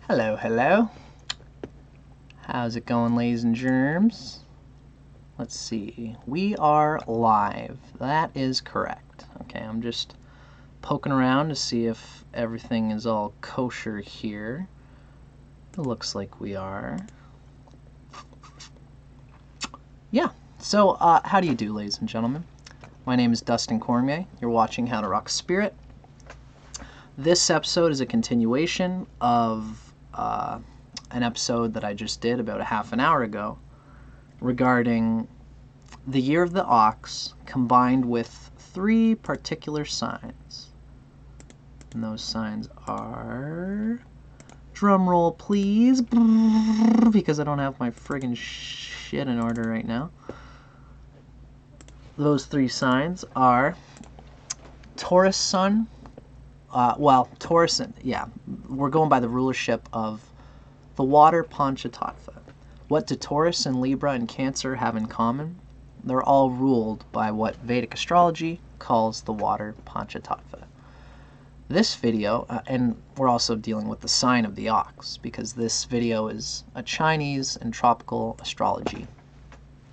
Hello, hello. How's it going, ladies and germs? Let's see. We are live. That is correct. Okay, I'm just poking around to see if everything is all kosher here. It looks like we are. Yeah. So, how do you do, ladies and gentlemen? My name is Dustin Cormier. You're watching How to Rock Spirit. This episode is a continuation of an episode that I just did about a half an hour ago regarding the year of the ox combined with 3 particular signs. And those signs are, drum roll please, because I don't have my friggin' shit in order right now. Those 3 signs are Taurus Sun. Taurus, yeah, we're going by the rulership of the water Panchatattva. What do Taurus and Libra and Cancer have in common? They're all ruled by what Vedic astrology calls the water Panchatattva. This video, and we're also dealing with the sign of the ox, because this video is a Chinese and Tropical Astrology,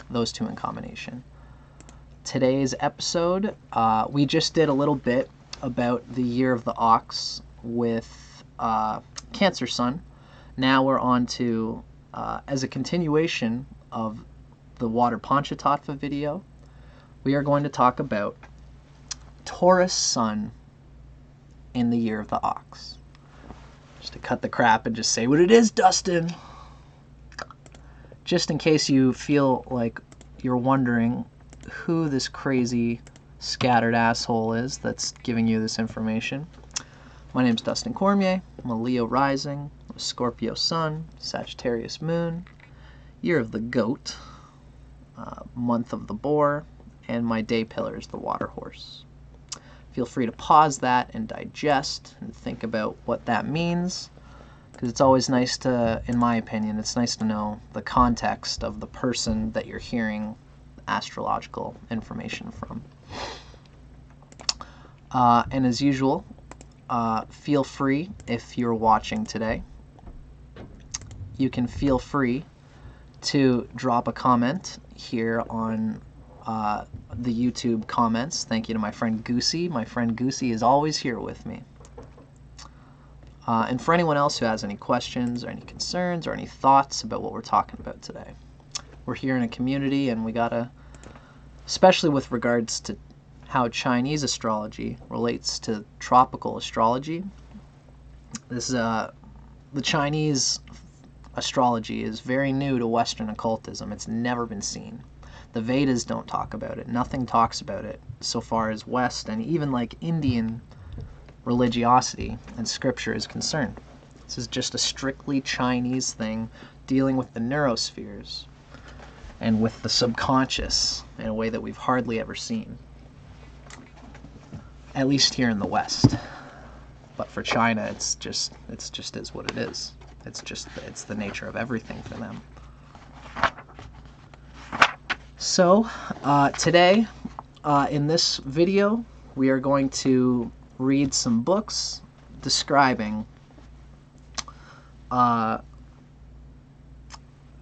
those 2 in combination. Today's episode, we just did a little bit about the year of the ox with Cancer Sun. Now we're on to, as a continuation of the water Panchatattva video, we are going to talk about Taurus Sun in the year of the ox. Just to cut the crap and just say what it is, Dustin. Just in case you feel like you're wondering who this crazy scattered asshole is that's giving you this information. My name's Dustin Cormier. I'm a Leo rising, a Scorpio sun, Sagittarius moon, year of the goat, month of the boar, and my day pillar is the water horse. Feel free to pause that and digest and think about what that means, because it's always nice to, in my opinion, it's nice to know the context of the person that you're hearing astrological information from. And as usual, feel free, if you're watching today, you can feel free to drop a comment here on the YouTube comments. Thank you to my friend Goosey. My friend Goosey is always here with me. And for anyone else who has any questions or any concerns or any thoughts about what we're talking about today. We're here in a community, and we gotta, especially with regards to how Chinese astrology relates to tropical astrology. This the Chinese astrology is very new to Western occultism. It's never been seen. The Vedas don't talk about it. Nothing talks about it so far as West and even like Indian religiosity and scripture is concerned. This is just a strictly Chinese thing dealing with the neurospheres and with the subconscious in a way that we've hardly ever seen. At least here in the West. But for China, it's just is what it is. It's the nature of everything for them. So, today, in this video, we are going to read some books describing the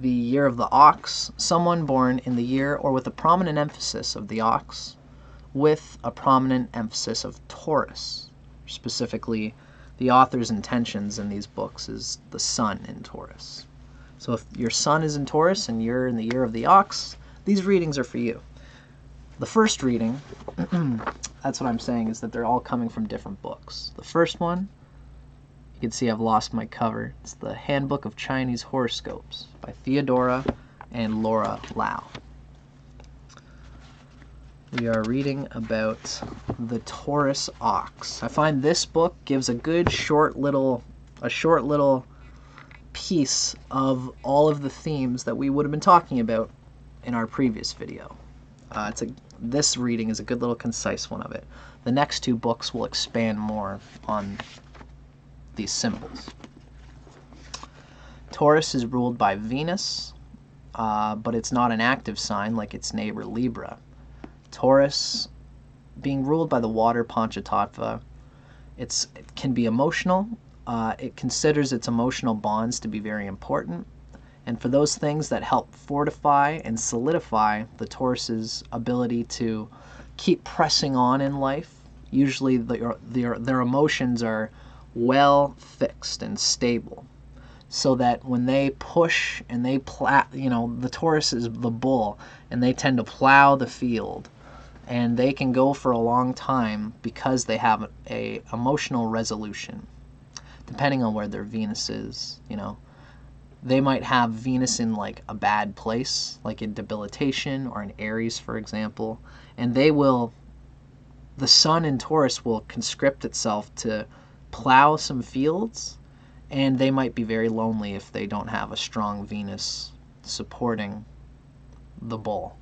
year of the ox, someone born in the year or with a prominent emphasis of the ox, with a prominent emphasis of Taurus. Specifically, the author's intentions in these books is the sun in Taurus. So if your sun is in Taurus and you're in the year of the ox, these readings are for you. The first reading, that's what I'm saying, is that they're all coming from different books. The first one, you can see I've lost my cover. It's the Handbook of Chinese Horoscopes by Theodora and Laura Lau. We are reading about the Taurus Ox. I find this book gives a good short little piece of all of the themes that we would have been talking about in our previous video. This reading is a good little concise one of it. The next 2 books will expand more on these symbols. Taurus is ruled by Venus, but it's not an active sign like its neighbor Libra. Taurus, being ruled by the water Panchatattva, it can be emotional, it considers its emotional bonds to be very important. And for those things that help fortify and solidify the Taurus's ability to keep pressing on in life, usually their emotions are well fixed and stable, so that when they push and they plow, the Taurus is the bull, and they tend to plow the field, and they can go for a long time because they have a emotional resolution, depending on where their Venus is. They might have Venus in like a bad place, like in debilitation or in Aries, for example, and the Sun in Taurus will conscript itself to plow some fields, and they might be very lonely if they don't have a strong Venus supporting the bull,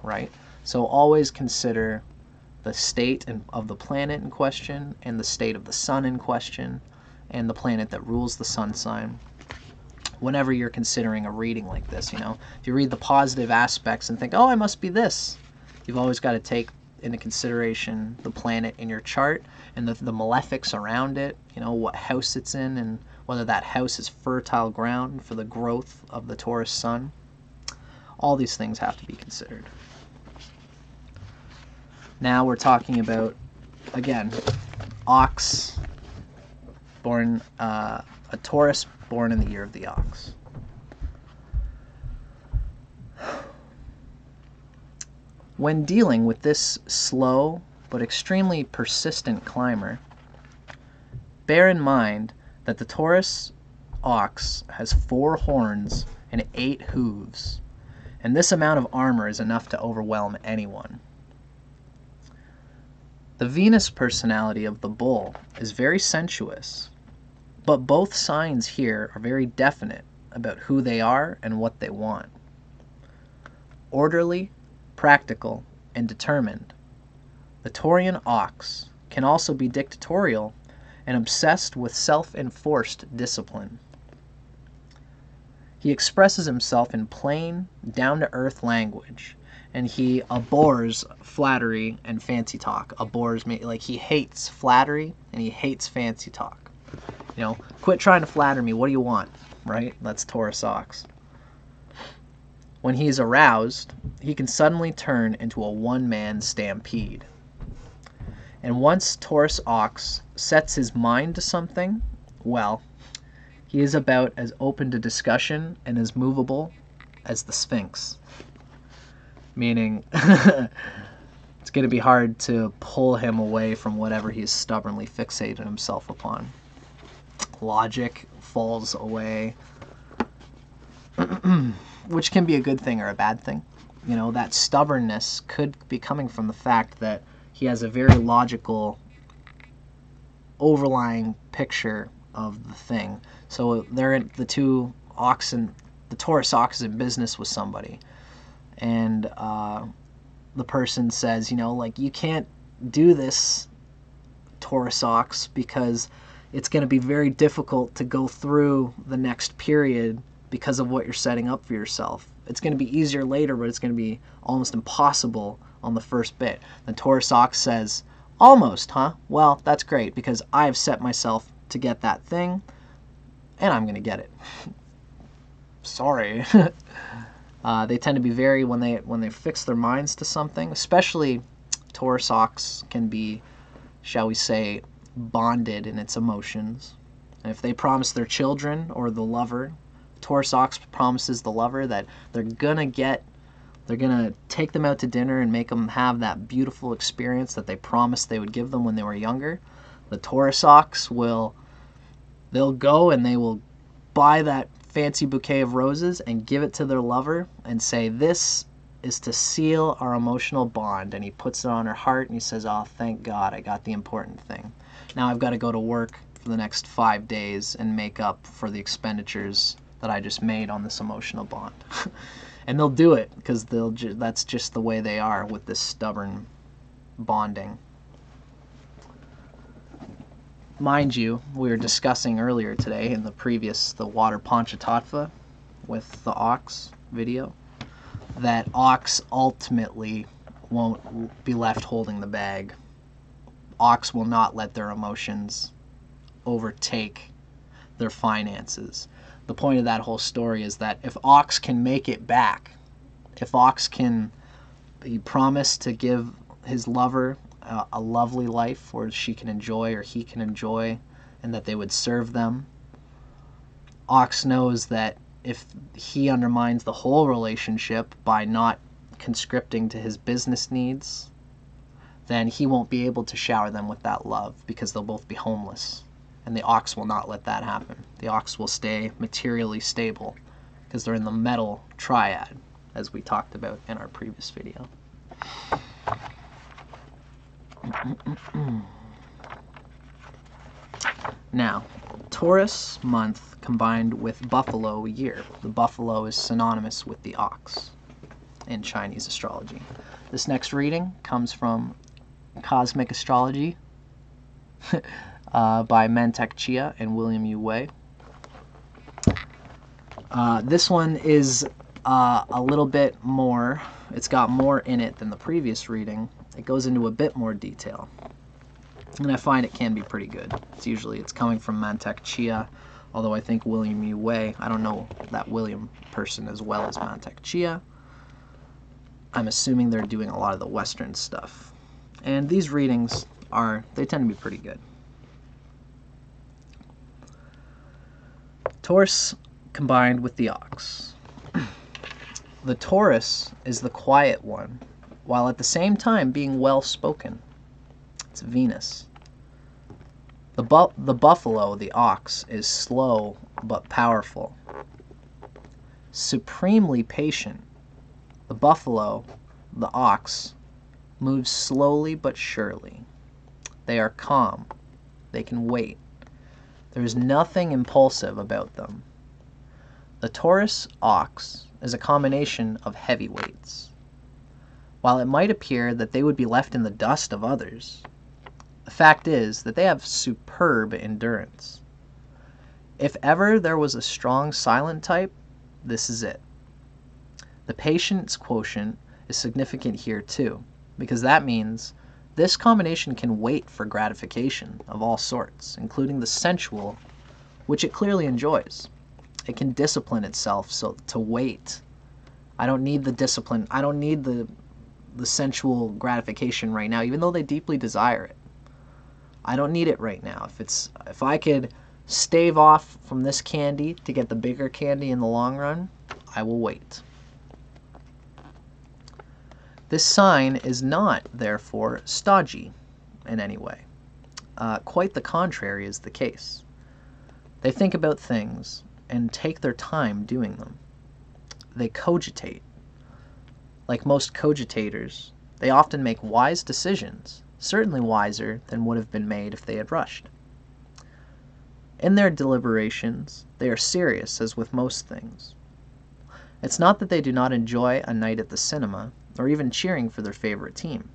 right? So always consider the state of the planet in question, and the state of the Sun in question, and the planet that rules the Sun sign whenever you're considering a reading like this. If you read the positive aspects and think, oh, I must be this, you've always got to take into consideration the planet in your chart and the malefics around it, what house it's in, and whether that house is fertile ground for the growth of the Taurus Sun. All these things have to be considered. Now we're talking about, again, Ox, born a Taurus born in the year of the Ox. When dealing with this slow but extremely persistent climber, bear in mind that the Taurus Ox has 4 horns and 8 hooves, and this amount of armor is enough to overwhelm anyone. The Venus personality of the bull is very sensuous, but both signs here are very definite about who they are and what they want. Orderly, practical, and determined, the Taurian Ox can also be dictatorial and obsessed with self-enforced discipline. He expresses himself in plain, down-to-earth language, and he abhors flattery and fancy talk. Abhors me, like he hates flattery and he hates fancy talk. Quit trying to flatter me. What do you want? Right? That's Taurus Ox. When he is aroused, he can suddenly turn into a one-man stampede. And once Taurus Ox sets his mind to something, well, he is about as open to discussion and as movable as the Sphinx. Meaning, it's going to be hard to pull him away from whatever he's stubbornly fixated himself upon. Logic falls away, which can be a good thing or a bad thing. That stubbornness could be coming from the fact that he has a very logical overlying picture of the thing. So the Taurus Ox is in business with somebody, and the person says, you can't do this, Taurus Ox, because it's going to be very difficult to go through the next period because of what you're setting up for yourself. It's going to be easier later, but it's going to be almost impossible on the first bit. The Taurus Ox says, almost, huh? Well, that's great, because I have set myself to get that thing, and I'm going to get it. Sorry. They tend to be very, when they fix their minds to something, especially Taurus Ox can be, shall we say, bonded in its emotions. And if they promise their children or the lover, Taurus Ox promises the lover that they're gonna take them out to dinner and make them have that beautiful experience that they promised they would give them when they were younger. The Taurus Ox they'll go and they will buy that fancy bouquet of roses and give it to their lover and say, this is to seal our emotional bond. And he puts it on her heart and he says, oh, thank God, I got the important thing. Now I've got to go to work for the next 5 days and make up for the expenditures that I just made on this emotional bond. And they'll do it because that's just the way they are with this stubborn bonding. Mind you, we were discussing earlier today in the water Panchatattva with the Ox video, that Ox ultimately won't be left holding the bag. Ox will not let their emotions overtake their finances. The point of that whole story is that if Ox can make it back, if Ox can, he promised to give his lover a lovely life where she can enjoy or he can enjoy, and that they would serve them. Ox knows that if he undermines the whole relationship by not conscripting to his business needs, then he won't be able to shower them with that love because they'll both be homeless. And the Ox will not let that happen. The Ox will stay materially stable because they're in the metal triad, as we talked about in our previous video. Now, Taurus month combined with Buffalo year. The buffalo is synonymous with the ox in Chinese astrology. This next reading comes from Cosmic Astrology by Mantak, Chia and William U. Wei. This one is a little bit more, it's got more in it than the previous reading. It goes into a bit more detail, and I find it can be pretty good. It's coming from Mantak, Chia, although I think William U. Wei, I don't know that William person as well as Mantak, Chia. I'm assuming they're doing a lot of the Western stuff. And these readings they tend to be pretty good. Taurus combined with the ox. The Taurus is the quiet one, while at the same time being well-spoken. It's Venus. The buffalo, the ox, is slow but powerful. Supremely patient. The buffalo, the ox, moves slowly but surely. They are calm. They can wait. There is nothing impulsive about them. The Taurus ox is a combination of heavyweights. While it might appear that they would be left in the dust of others, the fact is that they have superb endurance. If ever there was a strong silent type, this is it. The patience quotient is significant here too, because that means this combination can wait for gratification of all sorts, including the sensual, which it clearly enjoys. It can discipline itself to wait. I don't need the discipline. I don't need the sensual gratification right now, even though they deeply desire it. I don't need it right now. If I could stave off from this candy to get the bigger candy in the long run, I will wait. This sign is not, therefore, stodgy in any way. Quite the contrary is the case. They think about things and take their time doing them. They cogitate. Like most cogitators, they often make wise decisions, certainly wiser than would have been made if they had rushed. In their deliberations, they are serious as with most things. It's not that they do not enjoy a night at the cinema, or even cheering for their favorite team.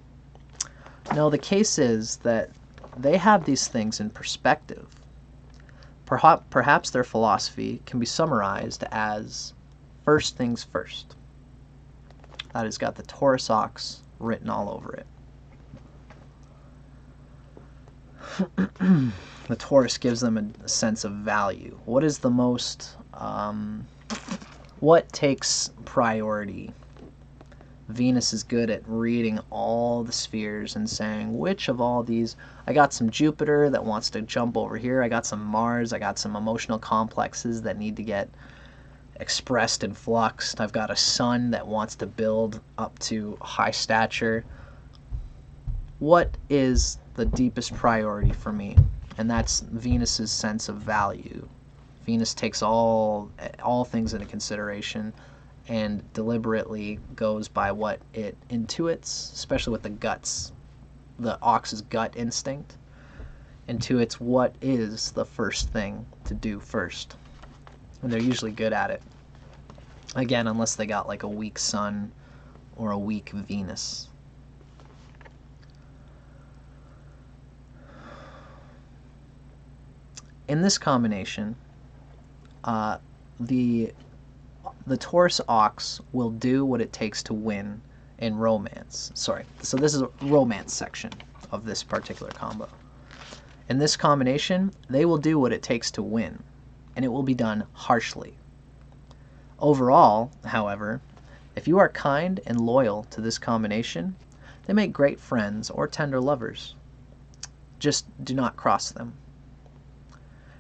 No, the case is that they have these things in perspective. Perhaps their philosophy can be summarized as first things first. That has got the Taurus Ox written all over it. The Taurus gives them a sense of value. What is the most, what takes priority? Venus is good at reading all the spheres and saying, which of all these, I got some Jupiter that wants to jump over here, I got some Mars, I got some emotional complexes that need to get expressed and fluxed, I've got a Sun that wants to build up to high stature. What is the deepest priority for me? And that's Venus's sense of value. Venus takes all things into consideration and deliberately goes by what it intuits, especially with the guts, the ox's gut instinct, intuits what is the first thing to do first. And they're usually good at it. Again, unless they got like a weak Sun or a weak Venus. In this combination, the Taurus Ox will do what it takes to win in romance. Sorry, so this is a romance section of this particular combo. In this combination, they will do what it takes to win. and it will be done harshly. Overall, however, if you are kind and loyal to this combination, they make great friends or tender lovers. Just do not cross them.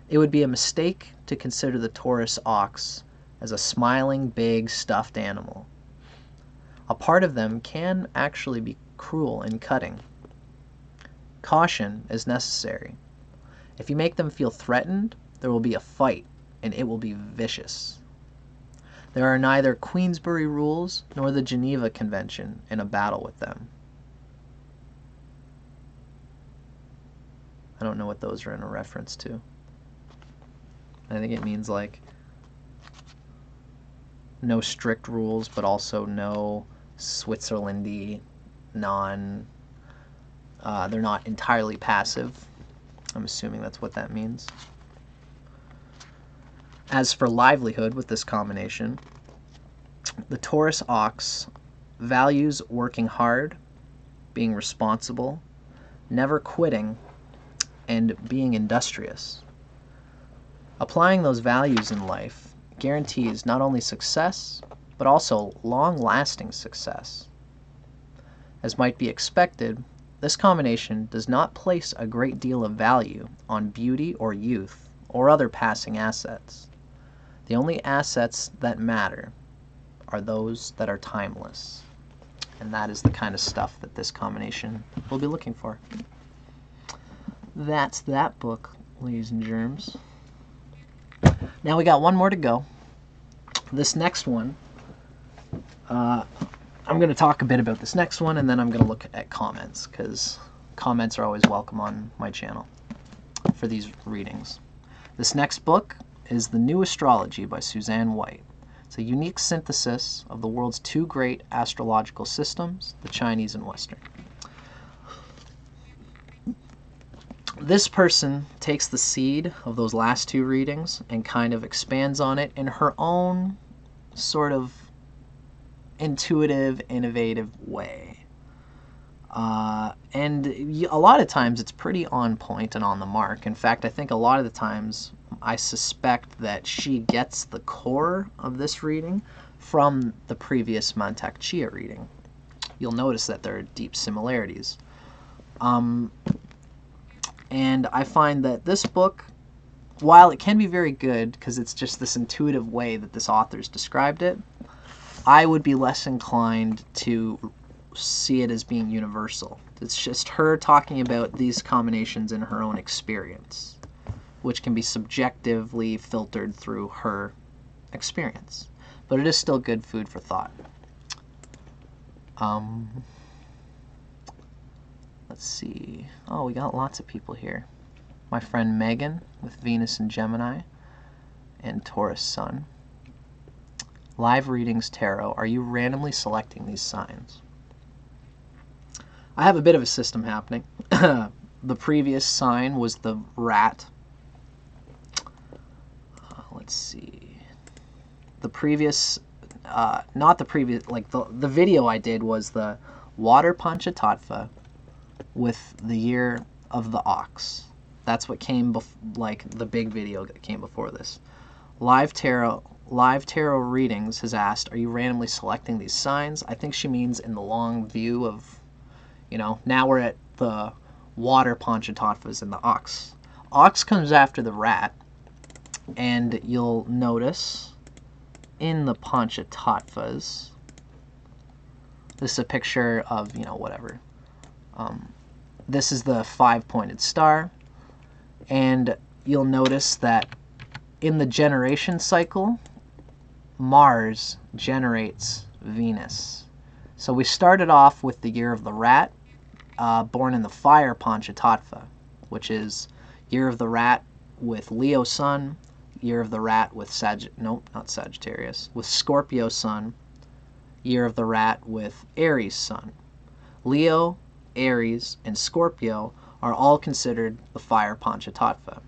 It would be a mistake to consider the Taurus Ox as a smiling, big, stuffed animal. A part of them can actually be cruel and cutting. Caution is necessary. If you make them feel threatened, there will be a fight, and it will be vicious. There are neither Queensberry rules nor the Geneva Convention in a battle with them. I don't know what those are in a reference to. I think it means like no strict rules, but also no Switzerlandy, they're not entirely passive. I'm assuming that's what that means. As for livelihood with this combination, the Taurus Ox values working hard, being responsible, never quitting, and being industrious. Applying those values in life guarantees not only success, but also long-lasting success. As might be expected, this combination does not place a great deal of value on beauty or youth or other passing assets. The only assets that matter are those that are timeless. And that is the kind of stuff that this combination will be looking for. That's that book, ladies and germs. Now we got one more to go. This next one, I'm going to talk a bit about this next one, and then I'm going to look at comments, because comments are always welcome on my channel for these readings. This next book is The New Astrology by Suzanne White. It's a unique synthesis of the world's two great astrological systems, the Chinese and Western. This person takes the seed of those last two readings and kind of expands on it in her own sort of intuitive, innovative way. And a lot of times it's pretty on point and on the mark. In fact, I think a lot of the times I suspect that she gets the core of this reading from the previous Mantak Chia reading. You'll notice that there are deep similarities. And I find that this book, while it can be very good because it's just this intuitive way that this author's described it, I would be less inclined to see it as being universal. It's just her talking about these combinations in her own experience, which can be subjectively filtered through her experience. But it is still good food for thought. Let's see. Oh, we got lots of people here. My friend Megan with Venus and Gemini and Taurus Sun. Live readings tarot. Are you randomly selecting these signs? I have a bit of a system happening. The previous sign was the rat. Let's see. The previous, not the previous, like the video I did was the water panchatattva with the year of the ox. That's what came like the big video that came before this. Live tarot readings has asked, are you randomly selecting these signs? I think she means in the long view of, now we're at the water panchatattvas and the ox. Ox comes after the rat, and you'll notice in the panchatattvas, this is a picture of, whatever. This is the 5-pointed star, and you'll notice that in the generation cycle, Mars generates Venus. So we started off with the year of the rat, born in the fire panchatattva, which is year of the rat with Leo Sun, year of the rat with with Scorpio Sun, year of the rat with Aries Sun. Leo, Aries, and Scorpio are all considered the fire panchatattva.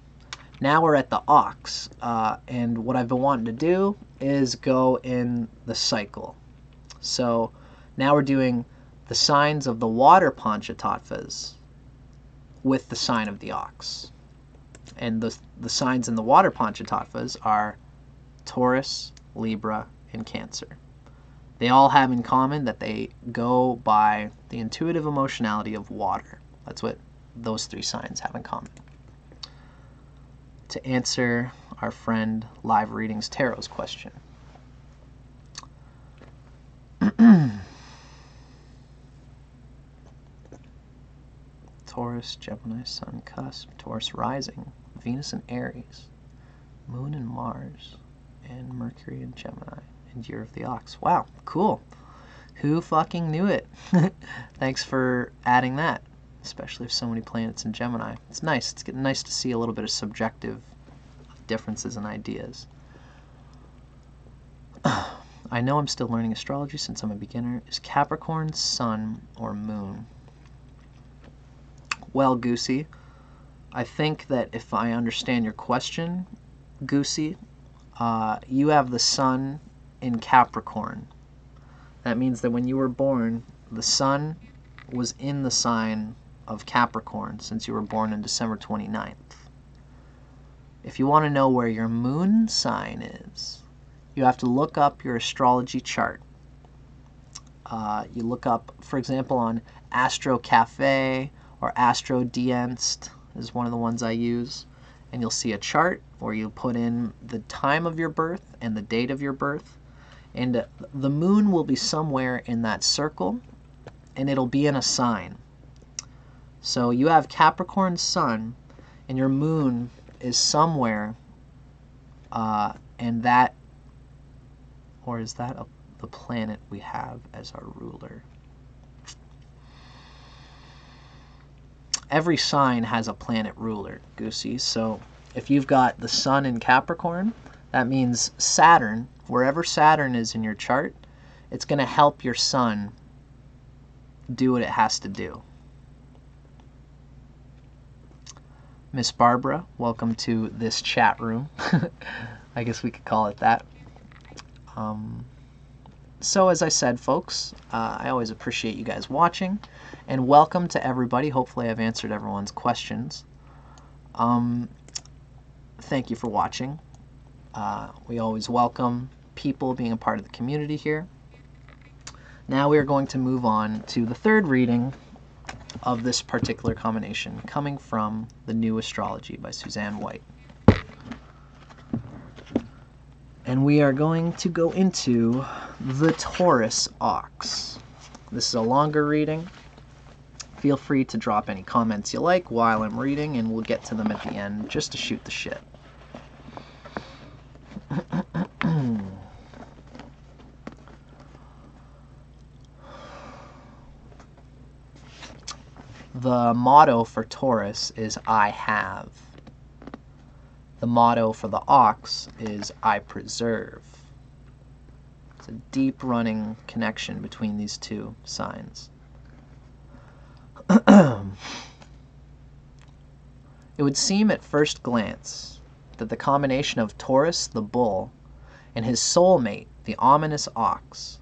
Now we're at the ox, and what I've been wanting to do is go in the cycle. So now we're doing the signs of the water panchatattvas with the sign of the ox. And the signs in the water Panchatattvas are Taurus, Libra, and Cancer. They all have in common that they go by the intuitive emotionality of water. That's what those three signs have in common. To answer our friend Live Readings Tarot's question. Taurus, Gemini, Sun, Cusp, Taurus rising, Venus and Aries, Moon and Mars, and Mercury and Gemini, and Year of the Ox. Wow, cool. Who fucking knew it? Thanks for adding that, especially if so many planets in Gemini. It's nice. It's nice to see a little bit of subjective differences and ideas. I know I'm still learning astrology since I'm a beginner. Is Capricorn Sun or Moon? Well, Goosey, I think that if I understand your question, Goosey, you have the Sun in Capricorn. That means that when you were born, the Sun was in the sign of Capricorn since you were born on December 29th. If you want to know where your moon sign is, you have to look up your astrology chart. You look up, for example, on Astro Cafe or Astro Dienst is one of the ones I use, and you'll see a chart where you put in the time of your birth and the date of your birth, and the moon will be somewhere in that circle, and it'll be in a sign. So you have Capricorn Sun, and your moon is somewhere, and that, or is that the planet we have as our ruler? Every sign has a planet ruler, Goosey. So if you've got the Sun in Capricorn, that means Saturn, wherever Saturn is in your chart, it's going to help your Sun do what it has to do. Miss Barbara, welcome to this chat room. I guess we could call it that. So as I said, folks, I always appreciate you guys watching, and welcome to everybody. Hopefully I've answered everyone's questions. Thank you for watching. We always welcome people being a part of the community here. Now we are going to move on to the third reading of this particular combination, coming from The New Astrology by Suzanne White. And we are going to go into the Taurus Ox. This is a longer reading. Feel free to drop any comments you like while I'm reading, and we'll get to them at the end just to shoot the shit. The motto for Taurus is I have. The motto for the ox is I preserve. It's a deep running connection between these two signs. It would seem at first glance that the combination of Taurus the bull and his soulmate, the ominous ox,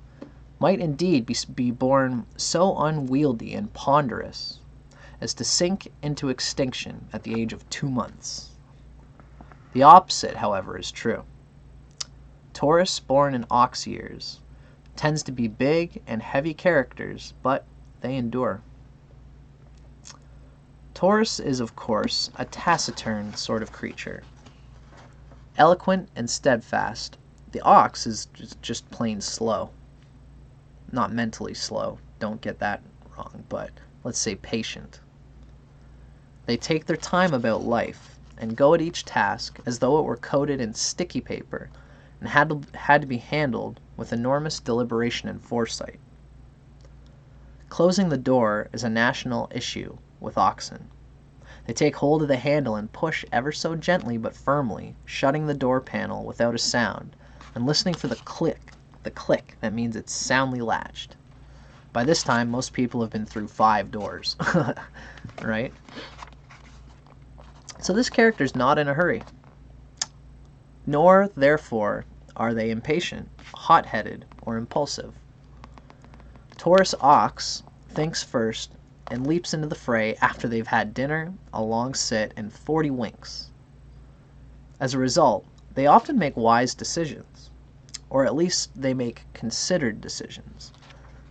might indeed be born so unwieldy and ponderous as to sink into extinction at the age of 2 months. The opposite, however, is true. Taurus, born in ox years, tends to be big and heavy characters, but they endure. Taurus is, of course, a taciturn sort of creature. Eloquent and steadfast, the ox is just plain slow. Not mentally slow, don't get that wrong, but let's say patient. They take their time about life and go at each task as though it were coated in sticky paper and had to be handled with enormous deliberation and foresight. Closing the door is a national issue with oxen. They take hold of the handle and push ever so gently but firmly, shutting the door panel without a sound and listening for the click that means it's soundly latched. By this time, most people have been through 5 doors, right? So this character's not in a hurry. Nor, therefore, are they impatient, hot-headed, or impulsive. Taurus Ox thinks first and leaps into the fray after they've had dinner, a long sit, and 40 winks. As a result, they often make wise decisions, or at least they make considered decisions.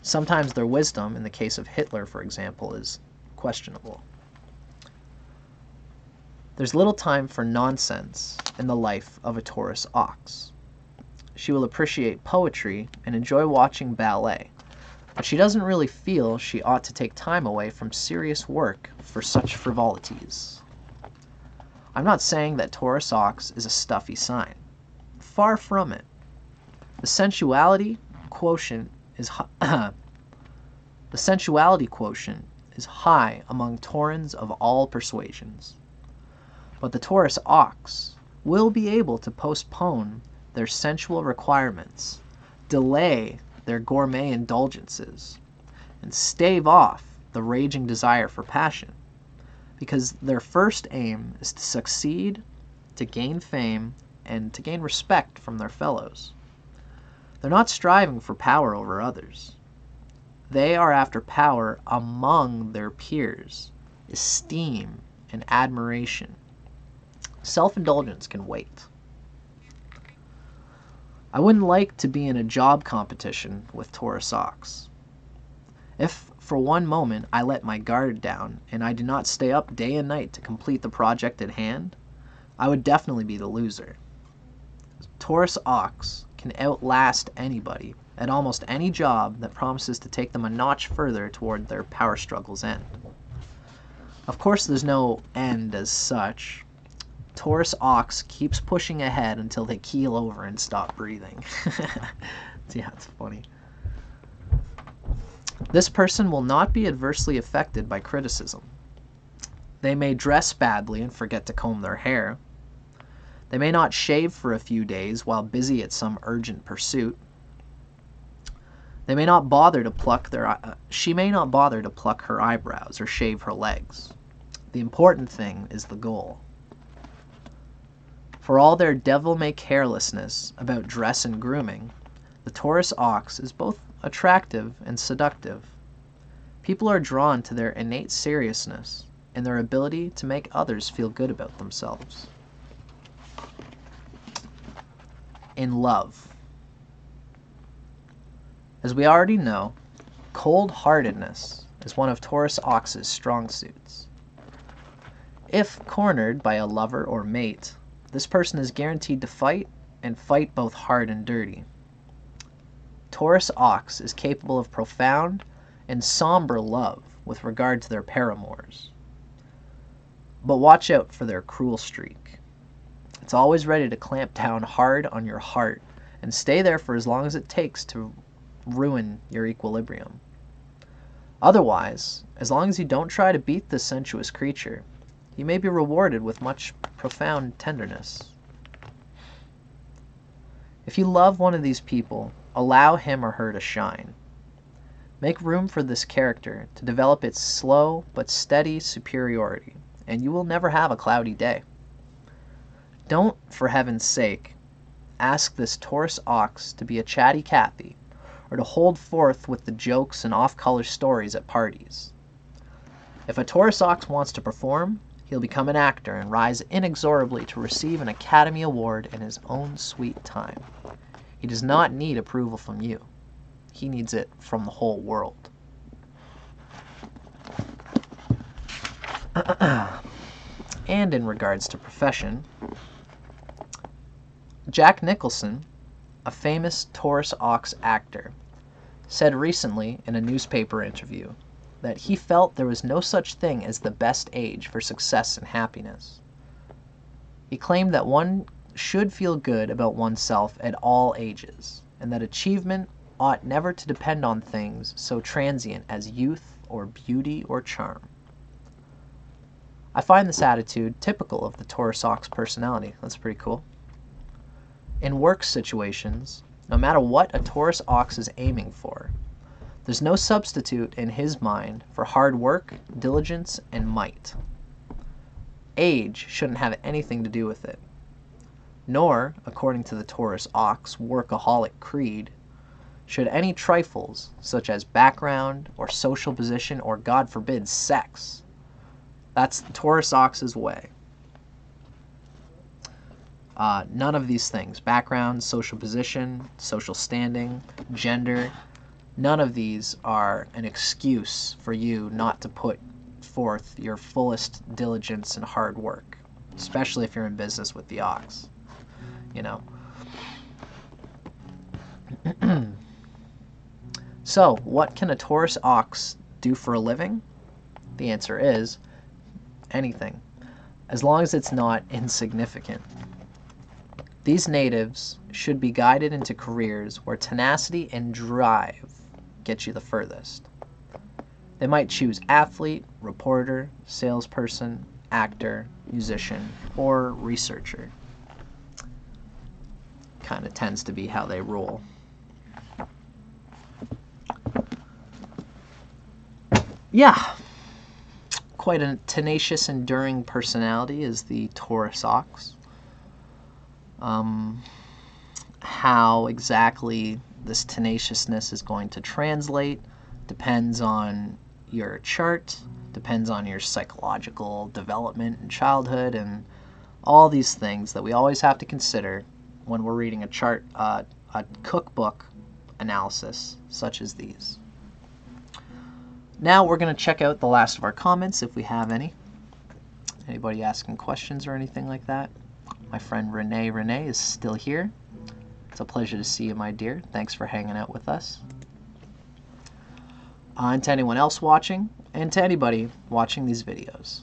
Sometimes their wisdom, in the case of Hitler, for example, is questionable. There's little time for nonsense in the life of a Taurus ox. She will appreciate poetry and enjoy watching ballet, but she doesn't really feel she ought to take time away from serious work for such frivolities. I'm not saying that Taurus Ox is a stuffy sign. Far from it. The sensuality quotient is high among Taurans of all persuasions. But the Taurus Ox will be able to postpone their sensual requirements, delay their gourmet indulgences, and stave off the raging desire for passion, because their first aim is to succeed, to gain fame, and to gain respect from their fellows. They're not striving for power over others. They are after power among their peers, esteem and admiration. Self-indulgence can wait. I wouldn't like to be in a job competition with Taurus Ox. If for one moment I let my guard down and I do not stay up day and night to complete the project at hand, I would definitely be the loser. Taurus Ox can outlast anybody at almost any job that promises to take them a notch further toward their power struggle's end. Of course, there's no end as such. Taurus Ox keeps pushing ahead until they keel over and stop breathing. Yeah, it's funny. This person will not be adversely affected by criticism. They may dress badly and forget to comb their hair. They may not shave for a few days while busy at some urgent pursuit. They may not bother to pluck she may not bother to pluck her eyebrows or shave her legs. The important thing is the goal. For all their devil-may carelessness about dress and grooming, the Taurus Ox is both attractive and seductive. People are drawn to their innate seriousness and their ability to make others feel good about themselves. In love. As we already know, cold-heartedness is one of Taurus Ox's strong suits. If cornered by a lover or mate, this person is guaranteed to fight, and fight both hard and dirty. Taurus Ox is capable of profound and somber love with regard to their paramours. But watch out for their cruel streak. It's always ready to clamp down hard on your heart and stay there for as long as it takes to ruin your equilibrium. Otherwise, as long as you don't try to beat this sensuous creature, you may be rewarded with much profound tenderness. If you love one of these people, allow him or her to shine. Make room for this character to develop its slow but steady superiority, and you will never have a cloudy day. Don't, for heaven's sake, ask this Taurus Ox to be a chatty Cathy, or to hold forth with the jokes and off-color stories at parties. If a Taurus Ox wants to perform, he'll become an actor and rise inexorably to receive an Academy Award in his own sweet time. He does not need approval from you. He needs it from the whole world. And in regards to profession, Jack Nicholson, a famous Taurus Ox actor, said recently in a newspaper interview that he felt there was no such thing as the best age for success and happiness. He claimed that one should feel good about oneself at all ages, and that achievement ought never to depend on things so transient as youth or beauty or charm. I find this attitude typical of the Taurus Ox personality. That's pretty cool. In work situations, no matter what a Taurus Ox is aiming for, there's no substitute in his mind for hard work, diligence, and might. Age shouldn't have anything to do with it. Nor, according to the Taurus Ox workaholic creed, should any trifles, such as background or social position or, God forbid, sex. That's the Taurus Ox's way. None of these things, background, social position, social standing, gender, none of these are an excuse for you not to put forth your fullest diligence and hard work, especially if you're in business with the ox, you know. So, what can a Taurus ox do for a living? The answer is anything, as long as it's not insignificant. These natives should be guided into careers where tenacity and drive get you the furthest. They might choose athlete, reporter, salesperson, actor, musician, or researcher. Kind of tends to be how they roll. Yeah, quite a tenacious, enduring personality is the Taurus Ox. How exactly this tenaciousness is going to translate depends on your chart, depends on your psychological development in childhood, and all these things that we always have to consider when we're reading a chart, a cookbook analysis such as these. Now we're going to check out the last of our comments if we have any. Anybody asking questions or anything like that? My friend Renee is still here. It's a pleasure to see you, my dear. Thanks for hanging out with us. And to anyone else watching, and to anybody watching these videos,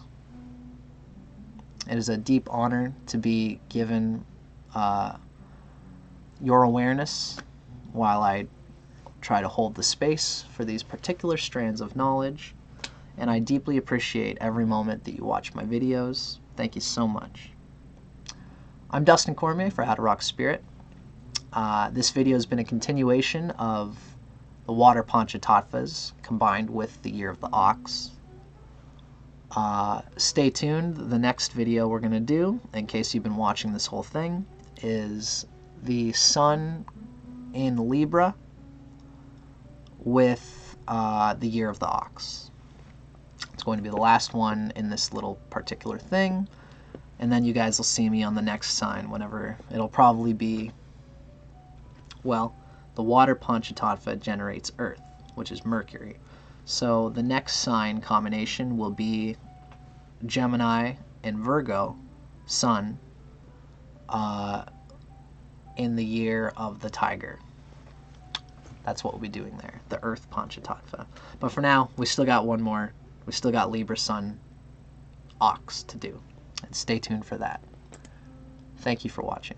it is a deep honor to be given your awareness while I try to hold the space for these particular strands of knowledge, and I deeply appreciate every moment that you watch my videos. Thank you so much. I'm Dustin Cormier for How to Rock Spirit. This video has been a continuation of the Water Panchatattvas combined with the Year of the Ox. Stay tuned. The next video we're going to do, in case you've been watching this whole thing, is the Sun in Libra with the Year of the Ox. It's going to be the last one in this little particular thing, and then you guys will see me on the next sign whenever it'll probably be, well, the Water Panchatattva generates Earth, which is Mercury. So the next sign combination will be Gemini and Virgo, Sun, in the year of the Tiger. That's what we'll be doing there, the Earth Panchatattva. But for now, we still got one more. We still got Libra, Sun, Ox to do. And stay tuned for that. Thank you for watching.